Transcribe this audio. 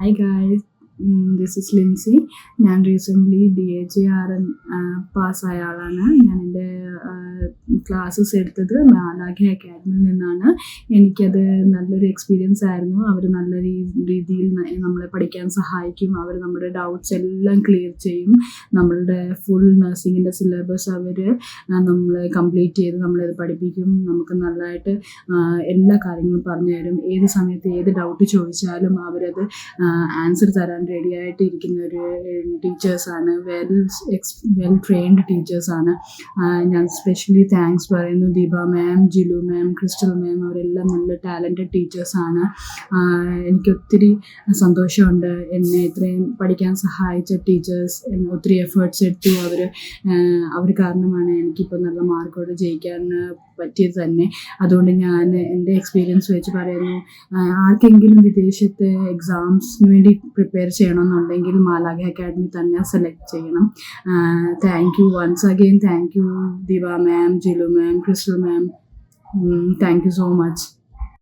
Hi guys, this is Lindsay. ഞാൻ recently DAJRN പാസ്സായ ആളാണ്. ഞാൻ എൻ്റെ ക്ലാസ്സസ് എടുത്തത് മാലാഖ അക്കാഡമിയിൽ നിന്നാണ്. എനിക്കത് നല്ലൊരു എക്സ്പീരിയൻസ് ആയിരുന്നു. അവർ നല്ല രീതിയിൽ നമ്മളെ പഠിക്കാൻ സഹായിക്കും. അവർ നമ്മുടെ ഡൗട്ട്സ് എല്ലാം ക്ലിയർ ചെയ്യും. നമ്മളുടെ ഫുൾ നഴ്സിങ്ങിൻ്റെ സിലബസ് അവർ നമ്മളെ കംപ്ലീറ്റ് ചെയ്ത് നമ്മളത് പഠിപ്പിക്കും. നമുക്ക് നല്ലതായിട്ട് എല്ലാ കാര്യങ്ങളും പറഞ്ഞു തരും. ഏത് സമയത്ത് ഏത് ഡൗട്ട് ചോദിച്ചാലും അവരത് ആൻസർ തരാൻ റെഡി ആയിട്ട് ഇരിക്കുന്ന ഒരു ടീച്ചേഴ്സാണ്. Well trained ടീച്ചേഴ്സാണ്. ഞാൻ സ്പെഷ്യലി താങ്ക്സ് പറയുന്നു Deepa ma'am, Jilu ma'am, crystal മാം. അവരെല്ലാം നല്ല ടാലൻറ്റഡ് ടീച്ചേഴ്സാണ്. എനിക്കൊത്തിരി സന്തോഷമുണ്ട് എന്നെ ഇത്രയും പഠിക്കാൻ സഹായിച്ച ടീച്ചേഴ്സ്. ഒത്തിരി എഫേർട്സ് എടുത്തു. അവർ കാരണമാണ് എനിക്കിപ്പോൾ നല്ല മാർക്കോടെ ജയിക്കാൻ പറ്റിയത് തന്നെ. അതുകൊണ്ട് ഞാൻ എൻ്റെ എക്സ്പീരിയൻസ് വെച്ച് പറയുന്നു, ആർക്കെങ്കിലും വിദേശത്ത് എക്സാംസിന് വേണ്ടി പ്രിപ്പയർ ചെയ്യണമെന്നുണ്ടെങ്കിൽ മാലാഖ അക്കാഡമി തന്നെ സെലക്ട് ചെയ്യണം. Thank you once again. Thank you Deepa ma'am, Jilu ma'am, crystal ma'am. Thank you so much.